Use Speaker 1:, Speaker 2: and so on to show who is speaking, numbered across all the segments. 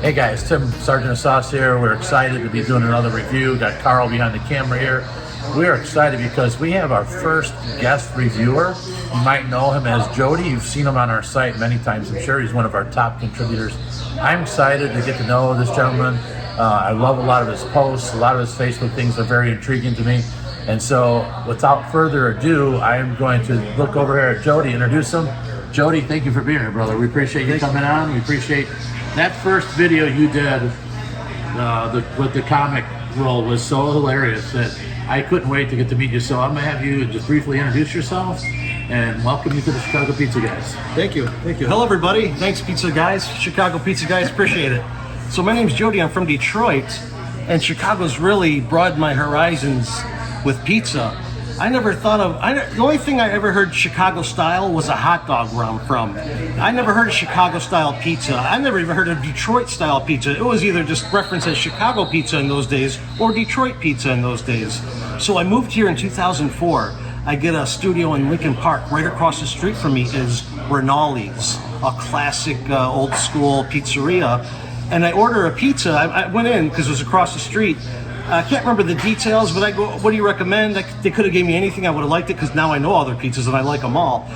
Speaker 1: Hey guys, Tim, Sergeant of Sauce here. We're excited to be doing another review. Got Carl behind the camera here. We're excited because we have our first guest reviewer. You might know him as Jody. You've seen him on our site many times. I'm sure he's one of our top contributors. I'm excited to get to know this gentleman. I love a lot of his posts. A lot of his Facebook things are very intriguing to me. And so without further ado, I am going to look over here at Jody, introduce him. Jody, thank you for being here, brother. We appreciate you coming on. We appreciate that first video you did with the comic role was so hilarious that I couldn't wait to get to meet you. So I'm going to have you just briefly introduce yourself and welcome you to the Chicago Pizza Guys.
Speaker 2: Thank you. Hello, everybody. Thanks, Pizza Guys. Chicago Pizza Guys. Appreciate it. So my name's Jody. I'm from Detroit, and Chicago's really broadened my horizons with pizza. I never thought of, the only thing I ever heard Chicago style was a hot dog where I'm from. I never heard of Chicago style pizza. I never even heard of Detroit style pizza. It was either just referenced as Chicago pizza in those days or Detroit pizza in those days. So I moved here in 2004. I get a studio in Lincoln Park. Right across the street from me is Rinaldi's, a classic old school pizzeria. And I order a pizza. I went in because it was across the street. I can't remember the details, but I go, what do you recommend? They could have gave me anything. I would have liked it because now I know all their pizzas and I like them all.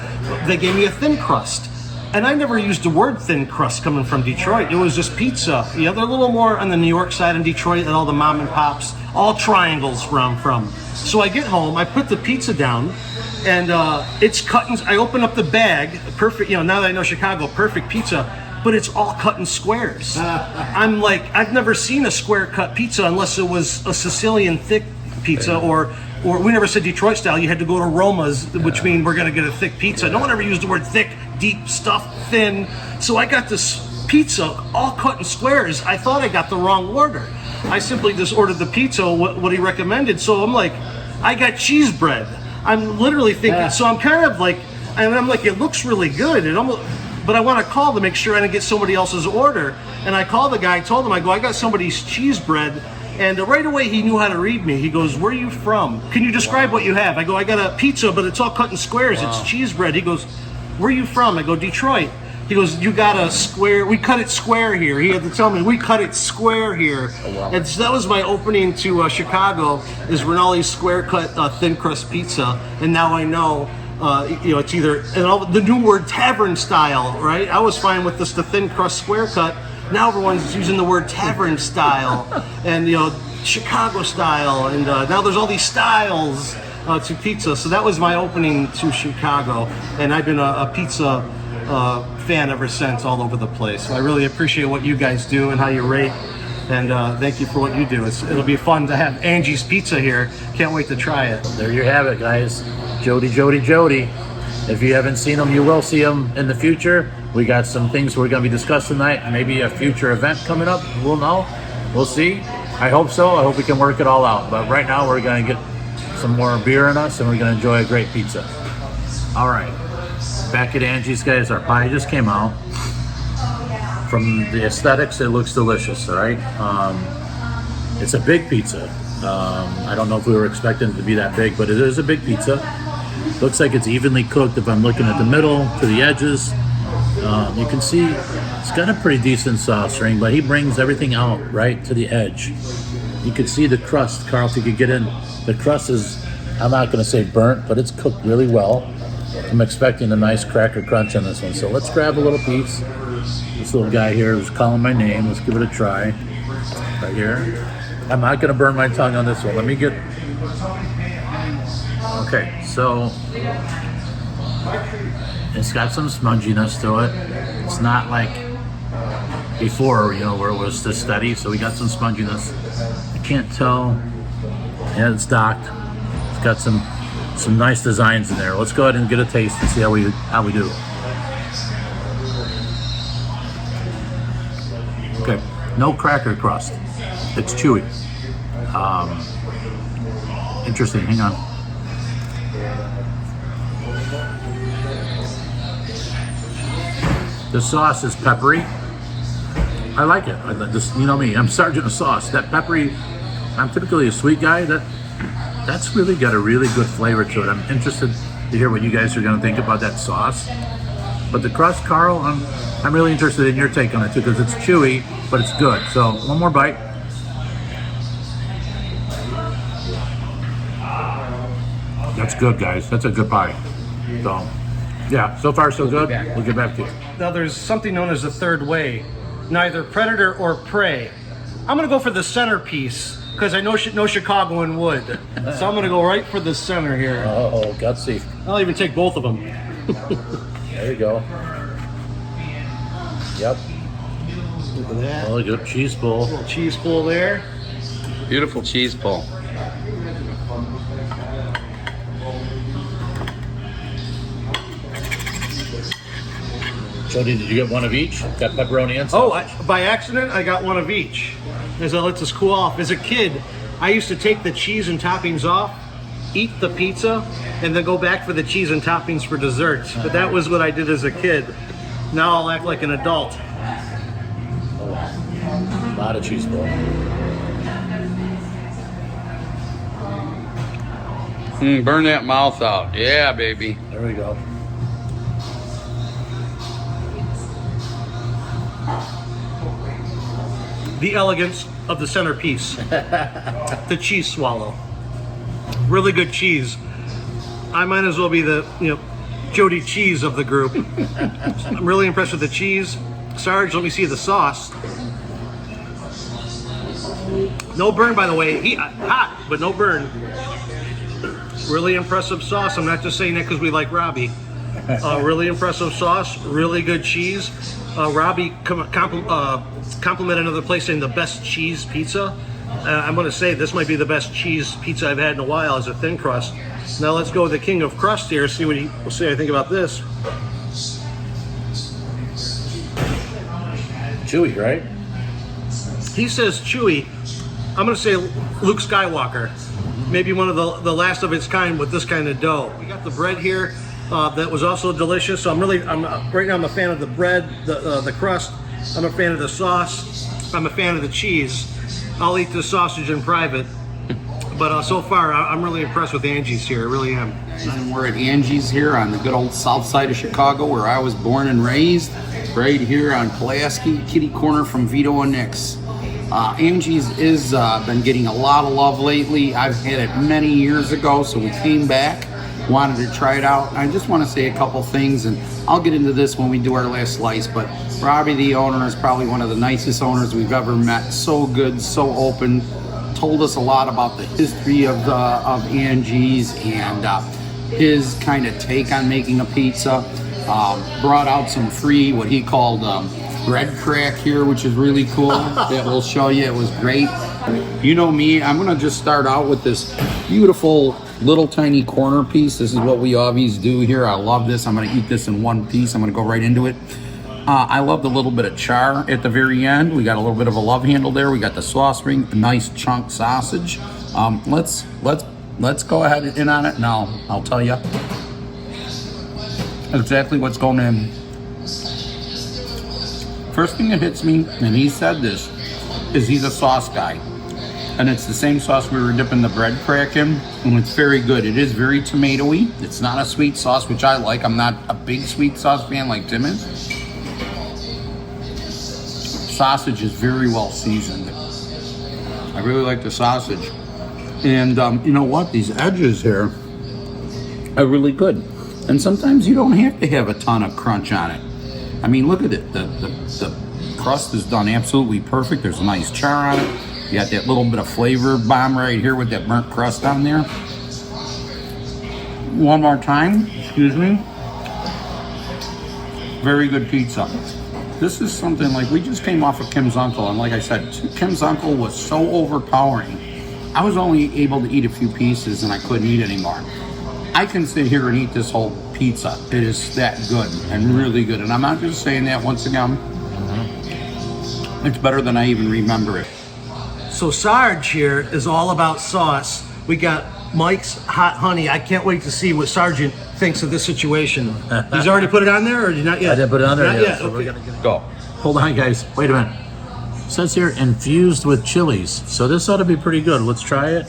Speaker 2: They gave me a thin crust. And I never used the word thin crust coming from Detroit. It was just pizza. Yeah, they're a little more on the New York side in Detroit and all the mom and pops, all triangles where I'm from. So I get home, I put the pizza down, and it's cut. I open up the bag, perfect, now that I know Chicago, perfect pizza. But it's all cut in squares. I'm like, I've never seen a square cut pizza unless it was a Sicilian thick pizza, or we never said Detroit style. You had to go to Roma's, which means we're gonna get a thick pizza. No one ever used the word thick, deep, stuffed, thin. So I got this pizza all cut in squares. I thought I got the wrong order. I simply just ordered the pizza, what he recommended. So I'm like, I got cheese bread. I'm literally thinking, so I'm kind of like, and I'm like, it looks really good. It almost, but I want to call to make sure I didn't get somebody else's order. And I called the guy, told him, I go, I got somebody's cheese bread. And right away he knew how to read me. He goes, where are you from? Can you describe what you have? I go, I got a pizza, but it's all cut in squares. It's cheese bread. He goes, where are you from? I go, Detroit. He goes, you got a square, we cut it square here. He had to tell me, we cut it square here. And so that was my opening to Chicago, is Rinaldi's square cut thin crust pizza. And now I know, it's either the new word tavern style, right? I was fine with the thin crust square cut. Now everyone's using the word tavern style, and Chicago style, and now there's all these styles to pizza. So that was my opening to Chicago, and I've been a pizza fan ever since, all over the place. So I really appreciate what you guys do and how you rate. And thank you for what you do. It'll be fun to have Angie's Pizza here. Can't wait to try it.
Speaker 1: There you have it, guys. Jody. If you haven't seen him, you will see him in the future. We got some things we're going to be discussing tonight. Maybe a future event coming up. We'll know. We'll see. I hope so. I hope we can work it all out. But right now, we're going to get some more beer in us, and we're going to enjoy a great pizza. All right. Back at Angie's, guys. Our pie just came out. From the aesthetics, it looks delicious, all right? It's a big pizza. I don't know if we were expecting it to be that big, but it is a big pizza. Looks like it's evenly cooked if I'm looking at the middle to the edges. You can see it's got a pretty decent sauce ring, but he brings everything out right to the edge. You can see the crust. Carl, if you could get in, the crust is, I'm not going to say burnt, but it's cooked really well. I'm expecting a nice cracker crunch on this one. So let's grab a little piece. This little guy here is calling my name. Let's give it a try. Right here. I'm not going to burn my tongue on this one. Let me get... Okay, so it's got some sponginess to it. It's not like before, where it was this steady. So we got some sponginess. I can't tell. Yeah, it's docked. It's got some nice designs in there. Let's go ahead and get a taste and see how we do. Okay, no cracker crust. It's chewy. Interesting. Hang on. The sauce is peppery. I like it. You know me. I'm Sergeant of Sauce. That peppery. I'm typically a sweet guy. That's really got a really good flavor to it. I'm interested to hear what you guys are going to think about that sauce. But the crust, Carl, I'm really interested in your take on it too, because it's chewy, but it's good. So one more bite. That's good, guys. That's a good pie. So, yeah, so far so good. We'll get back to you.
Speaker 2: Now there's something known as the third way, neither predator or prey. I'm gonna go for the centerpiece because I know no Chicagoan would. So I'm gonna go right for the center here.
Speaker 1: Oh, gutsy.
Speaker 2: I'll even take both of them.
Speaker 1: There you go. Yep.
Speaker 2: Look at that.
Speaker 1: Oh, good cheese pull.
Speaker 2: Little cheese pull there.
Speaker 3: Beautiful cheese pull.
Speaker 1: Jody, did you get one of each? Got pepperoni and
Speaker 2: Oh,
Speaker 1: sausage?
Speaker 2: by accident, I got one of each. As that lets us cool off. As a kid, I used to take the cheese and toppings off, eat the pizza, and then go back for the cheese and toppings for dessert. But that was what I did as a kid. Now I'll act like an adult.
Speaker 1: A lot of cheese pull.
Speaker 3: Burn that mouth out. Yeah, baby.
Speaker 1: There we go.
Speaker 2: The elegance of the centerpiece. The cheese swallow. Really good cheese. I might as well be the, Jody Cheese of the group. I'm really impressed with the cheese. Sarge, let me see the sauce. No burn, by the way. Hot, but no burn. Really impressive sauce. I'm not just saying that because we like Robbie. Really impressive sauce. Really good cheese. Robbie complimented another place saying the best cheese pizza. I'm going to say this might be the best cheese pizza I've had in a while as a thin crust. Now let's go with the king of crust here. See what we'll say. I think about this.
Speaker 1: Chewy, right?
Speaker 2: He says chewy. I'm going to say Luke Skywalker. Maybe one of the last of its kind with this kind of dough. We got the bread here that was also delicious. So right now I'm a fan of the bread, the crust. I'm a fan of the sauce. I'm a fan of the cheese. I'll eat the sausage in private. But so far, I'm really impressed with Angie's here. I really am.
Speaker 3: And we're at Angie's here on the good old south side of Chicago where I was born and raised. Right here on Pulaski, kitty corner from Vito and Nick's. Angie's is been getting a lot of love lately. I've had it many years ago, so we came back, wanted to try it out. I just want to say a couple things, and I'll get into this when we do our last slice, but Robbie, the owner, is probably one of the nicest owners we've ever met. So good, so open, told us a lot about the history of Angie's and his kind of take on making a pizza. Brought out some free, what he called bread crack here, which is really cool. That we'll show you. It was great. You know me, I'm gonna just start out with this beautiful little tiny corner piece. This is what we always do here. I love this. I'm gonna eat this in one piece. I'm gonna go right into it. I love the little bit of char at the very end. We got a little bit of a love handle there. We got the sauce ring, a nice chunk sausage. Let's go ahead and in on it, and I'll tell you exactly what's going in. First thing that hits me, and he said this, is he's a sauce guy. And it's the same sauce we were dipping the bread crack in, and it's very good. It is very tomatoey. It's not a sweet sauce, which I like. I'm not a big sweet sauce fan like Tim is. Sausage is very well seasoned. I really like the sausage. And you know what? These edges here are really good. And sometimes you don't have to have a ton of crunch on it. I mean, look at it. The crust is done absolutely perfect. There's a nice char on it. You got that little bit of flavor bomb right here with that burnt crust on there. One more time, excuse me. Very good pizza. This is something like, we just came off of Kim's Uncle, and like I said, Kim's Uncle was so overpowering. I was only able to eat a few pieces and I couldn't eat anymore. I can sit here and eat this whole pizza. It is that good and really good. And I'm not just saying that once again. It's better than I even remember it.
Speaker 2: So Sarge here is all about sauce. We got Mike's hot honey. I can't wait to see what Sergeant thinks of this situation. He's already put it on there, or not yet?
Speaker 1: I didn't put it on there
Speaker 2: Not
Speaker 1: yet.
Speaker 2: yet.
Speaker 1: So
Speaker 2: Okay.
Speaker 1: we're gonna get it.
Speaker 3: Go.
Speaker 1: Hold on, guys. Wait a minute. It says here infused with chilies. So this ought to be pretty good. Let's try it.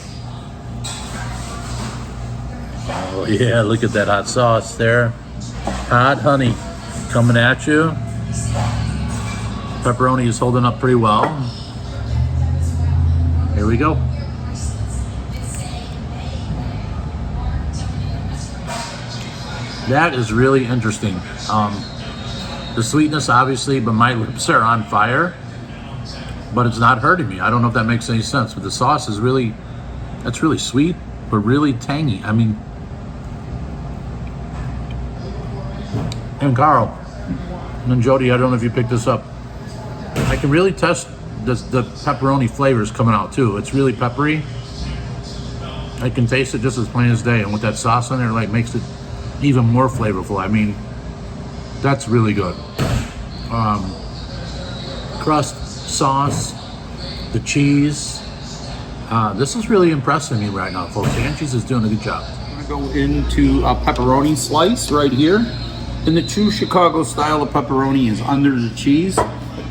Speaker 1: Oh yeah, look at that hot sauce there. Hot honey coming at you. Pepperoni is holding up pretty well. Here we go. That is really interesting. The sweetness, obviously, but my lips are on fire, but it's not hurting me. I don't know if that makes any sense, but the sauce is really, that's really sweet, but really tangy. I mean, and Carl, and Jody, I don't know if you picked this up. I can really test the pepperoni flavors coming out too. It's really peppery. I can taste it just as plain as day, and with that sauce on there, like makes it even more flavorful. I mean, that's really good. Crust, sauce, the cheese. This is really impressing me right now, folks. Angie's is doing a good job.
Speaker 3: I'm gonna go into a pepperoni slice right here. In the true Chicago style, the pepperoni is under the cheese.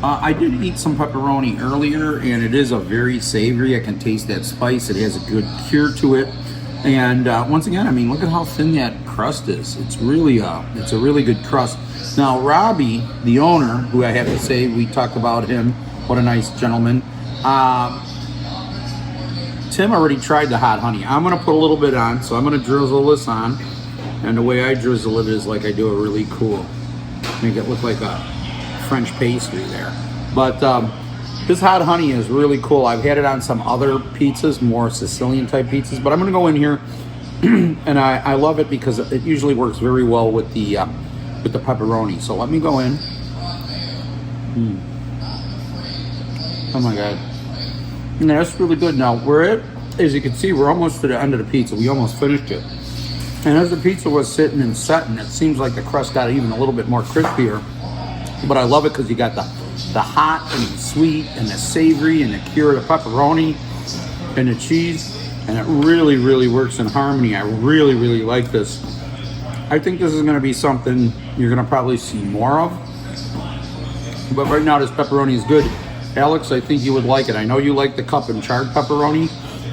Speaker 3: I did eat some pepperoni earlier, and it is a very savory. I can taste that spice. It has a good cure to it. And once again, I mean, look at how thin that crust is. It's really, it's a really good crust. Now, Robbie, the owner, who I have to say, we talked about him. What a nice gentleman. Tim already tried the hot honey. I'm gonna put a little bit on, so I'm gonna drizzle this on. And the way I drizzle it is like I do a really cool, make it look like a French pastry there. But this hot honey is really cool. I've had it on some other pizzas, more Sicilian type pizzas, but I'm gonna go in here and I love it because it usually works very well with the pepperoni. So let me go in. Oh my God. And that's really good. Now as you can see, we're almost to the end of the pizza. We almost finished it. And as the pizza was sitting and setting, it seems like the crust got even a little bit more crispier. But I love it because you got the hot and the sweet and the savory and the cure of the pepperoni and the cheese. And it really, really works in harmony. I really, really like this. I think this is going to be something you're going to probably see more of. But right now, this pepperoni is good. Alex, I think you would like it. I know you like the cup and charred pepperoni,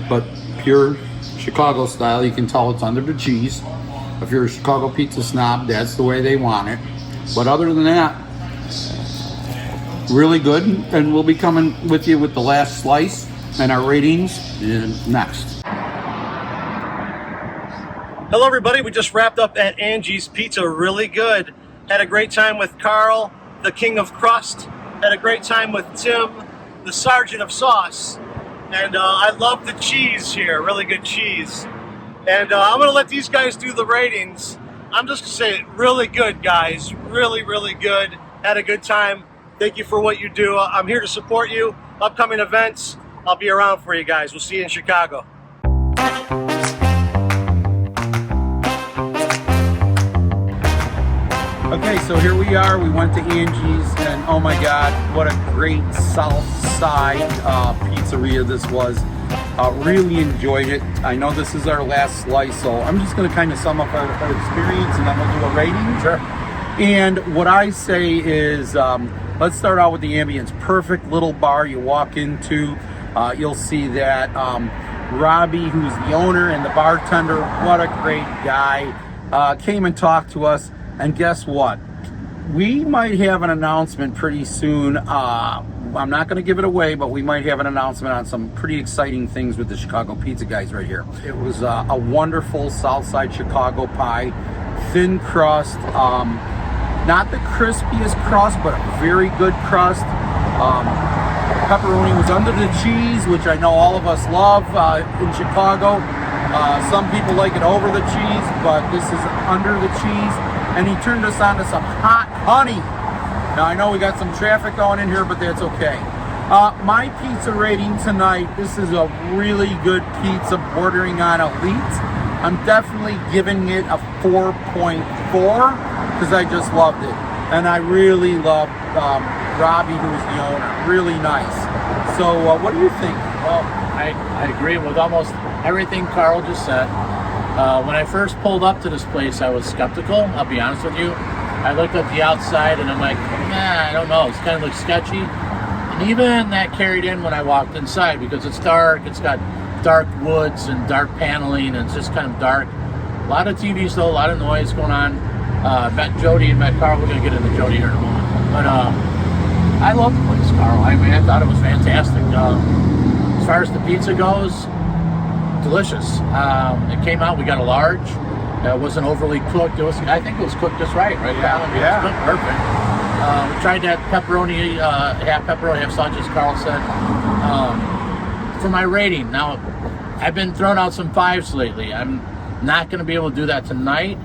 Speaker 3: but pure Chicago style, you can tell it's under the cheese. If you're a Chicago pizza snob, that's the way they want it. But other than that, really good. And we'll be coming with you with the last slice and our ratings next.
Speaker 2: Hello everybody, we just wrapped up at Angie's Pizza. Really good. Had a great time with Carl, the king of crust. Had a great time with Tim, the sergeant of sauce. And I love the cheese here, really good cheese. And I'm gonna let these guys do the ratings. I'm just gonna say really good, guys. Really, really good. Had a good time. Thank you for what you do. I'm here to support you. Upcoming events, I'll be around for you guys. We'll see you in Chicago.
Speaker 3: Okay, so here we are. We went to Angie's, and oh my God, what a great South Side pizzeria this was. Really enjoyed it. I know this is our last slice, so I'm just going to kind of sum up our experience, and then we'll do a rating.
Speaker 1: Sure.
Speaker 3: And what I say is, let's start out with the ambience. Perfect little bar you walk into. You'll see that Robbie, who's the owner, and the bartender, what a great guy, came and talked to us. And guess what? We might have an announcement pretty soon. I'm not going to give it away, but we might have an announcement on some pretty exciting things with the Chicago Pizza guys right here. It was a wonderful Southside Chicago pie, thin crust, not the crispiest crust, but a very good crust. Pepperoni was under the cheese, which I know all of us love in Chicago. Some people like it over the cheese, but this is under the cheese. And he turned us on to some hot honey. Now, I know we got some traffic going in here, but that's okay. My pizza rating tonight, this is a really good pizza bordering on elite. I'm definitely giving it a 4.4 because I just loved it. And I really loved Robbie, who's the owner. Really nice. So what do you think?
Speaker 1: Well, I agree with almost everything Carl just said. When I first pulled up to this place, I was skeptical, I'll be honest with you. I looked at the outside and I'm like, nah, I don't know. It's kind of looks sketchy. And even that carried in when I walked inside because it's dark. It's got dark woods and dark paneling and it's just kind of dark. A lot of TVs though, a lot of noise going on. Met Jody and met Carl. We're going to get into Jody here in a moment. But I love the place, Carl. I mean, I thought it was fantastic. As far as the pizza goes, delicious. It came out. We got a large. It wasn't overly cooked. It was. I think it was cooked just right, right?
Speaker 2: Yeah.
Speaker 1: It was cooked perfect. We tried that pepperoni, half pepperoni, half sausage, Carl said. For my rating, now I've been throwing out some 5s lately. I'm not going to be able to do that tonight.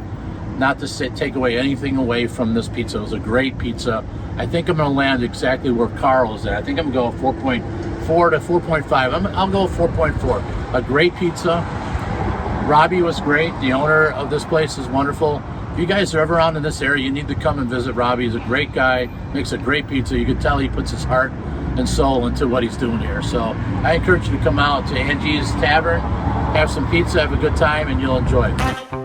Speaker 1: Not to take anything away from this pizza. It was a great pizza. I think I'm going to land exactly where Carl is at. I think I'm going to go 4.4 to 4.5. I'll go 4.4. A great pizza. Robbie was great. The owner of this place is wonderful. If you guys are ever around in this area, you need to come and visit Robbie. He's a great guy, makes a great pizza. You can tell he puts his heart and soul into what he's doing here. So I encourage you to come out to Angie's Tavern, have some pizza, have a good time, and you'll enjoy it.